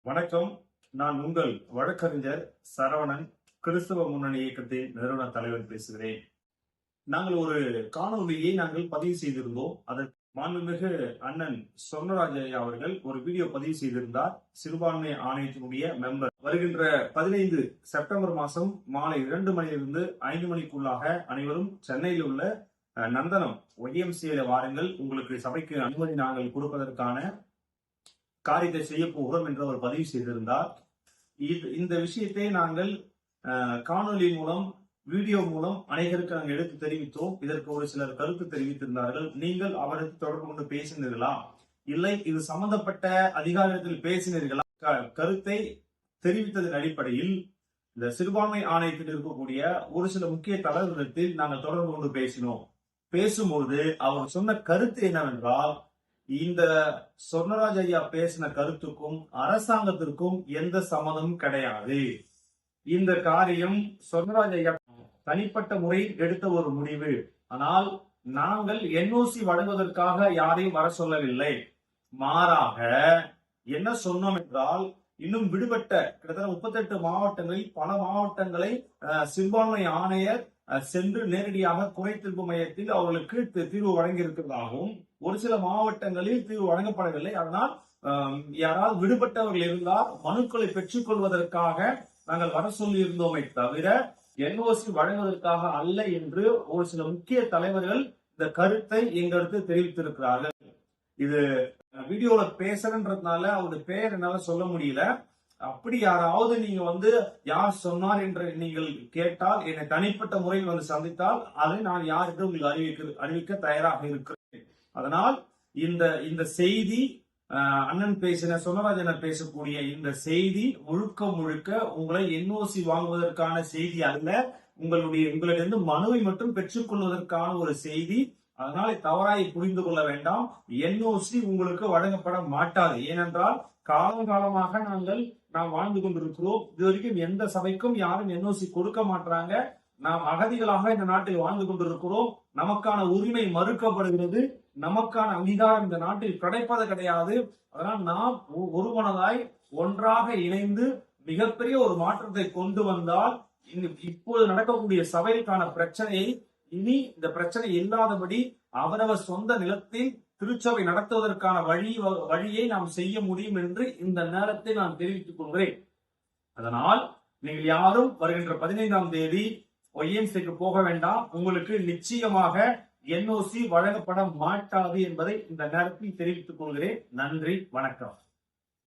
வணக்கம். நான் உங்கள் வழக்கறிஞர் சரவணன், கிறிஸ்தவ முன்னணி இயக்கத்தின் நிறுவன தலைவர் பேசுகிறேன். நாங்கள் ஒரு காணொலியை பதிவு செய்திருந்தோம். அதற்கு மாண்புமிகு அண்ணன் சொர்ணராஜ் ஐயா அவர்கள் ஒரு வீடியோ பதிவு செய்திருந்தார். சிறுபான்மை ஆணையத்தினுடைய மெம்பர் வருகின்ற 15 செப்டம்பர் மாதம் மாலை 2 மணியிலிருந்து 5 மணிக்குள்ளாக அனைவரும் சென்னையில் உள்ள நந்தனம் YMCA வாருங்கள், உங்களுக்கு சபைக்கு அனுமதி நாங்கள் கொடுப்பதற்கான காரியத்தை செய்ய போகிறோம் என்று அவர் பதிவு செய்திருந்தார். இந்த விஷயத்தை நாங்கள் காணொலி மூலம், வீடியோ மூலம் அனைவருக்கு நாங்கள் எடுத்து தெரிவித்தோம். இதற்கு ஒரு சிலர் கருத்து தெரிவித்திருந்தார்கள். நீங்கள் அவருக்கு தொடர்பு கொண்டு பேசினீர்களா, இல்லை இது சம்பந்தப்பட்ட அதிகாரத்தில் பேசினீர்களா? கருத்தை தெரிவித்ததன் அடிப்படையில் இந்த சிறுபான்மை ஆணையத்தில் இருக்கக்கூடிய ஒரு சில முக்கிய தலைவர்களிடத்தில் நாங்கள் தொடர்பு கொண்டு பேசினோம். பேசும்போது அவர் சொன்ன கருத்து என்னவென்றால், இந்த சொர்ணராஜ் ஐயா பேசின கருத்துக்கும் அரசாங்கத்திற்கும் எந்த சம்மதமும் கிடையாது. இந்த காரியம் சொர்ணராஜ் ஐயா தனிப்பட்ட முறையில் எடுத்த ஒரு முடிவு. ஆனால் நாங்கள் NOC வழங்குவதற்காக யாரையும் வர சொல்லவில்லை. மாறாக என்ன சொன்னோம் என்றால், இன்னும் விடுபட்ட கிட்டத்தட்ட 38 மாவட்டங்களில் பல மாவட்டங்களை சிறுபான்மை ஆணையர் சென்று நேரடியாக குறை தீர்ப்பு மையத்தில் அவர்களுக்கு தீர்வு வழங்கி இருக்கிறதாகவும், ஒரு சில மாவட்டங்களில் தீர்வு வழங்கப்படவில்லை. அதனால் யாராவது விடுபட்டவர்கள் இருந்தால் மனுக்களை பெற்றுக் கொள்வதற்காக நாங்கள் வர சொல்லி இருந்தோமே தவிர NOC வழங்குவதற்காக அல்ல என்று ஒரு சில முக்கிய தலைவர்கள் இந்த கருத்தை எங்களுக்கு தெரிவித்திருக்கிறார்கள். இது வீடியோல பேசுறன்றதுனால அவருடைய பெயர் என்னால சொல்ல முடியல. அப்படி யாராவது நீங்க யார் சொன்னார் என்று நீங்கள் கேட்டால், என்னை தனிப்பட்ட முறையில் சந்தித்தால் அதை நான் யார் என்று உங்களுக்கு அறிவிக்க தயாராக இருக்கிறேன். அதனால் இந்த செய்தி அண்ணன் பேசின சொர்ணராஜன் பேசக்கூடிய இந்த செய்தி முழுக்க முழுக்க உங்களை NOC வாங்குவதற்கான செய்தி அல்ல, உங்களிடம் மனுவை மட்டும் பெற்றுக் கொள்வதற்கான ஒரு செய்தி. அதனால தவறாய் புரிந்து கொள்ள வேண்டாம். NOC உங்களுக்கு வழங்கப்பட மாட்டாது. ஏனென்றால் காலகாலமாக நாம் வாழ்ந்து கொண்டிருக்கிறோம். இதுவரைக்கும் எந்த சபைக்கும் யாரும் NOC கொடுக்க மாட்டாங்க. நாம் அகதிகளாக இந்த நாட்டில் வாழ்ந்து கொண்டிருக்கிறோம். நமக்கான உரிமை மறுக்கப்படுகிறது. நமக்கான அங்கீகாரம் இந்த நாட்டில் கிடைப்பது கிடையாது. அதனால் நாம் ஒருமனதாய் ஒன்றாக இணைந்து மிகப்பெரிய ஒரு மாற்றத்தை கொண்டு வந்தால் இப்போது நடக்கக்கூடிய சபைக்கான பிரச்சனையை இனி இந்த பிரச்சனை இல்லாதபடி அவரவர் சொந்த நிலத்தில் திருச்சபை நடத்துவதற்கான வழியை நாம் செய்ய முடியும் என்று இந்த நேரத்தை நான் தெரிவித்துக் கொள்கிறேன். அதனால் நீங்கள் யாரும் வருகின்ற 15ஆம் தேதி YMCAக்கு போக வேண்டாம். உங்களுக்கு நிச்சயமாக NOC வழங்கப்பட மாட்டாது என்பதை இந்த நேரத்தில் தெரிவித்துக் கொள்கிறேன். நன்றி, வணக்கம்.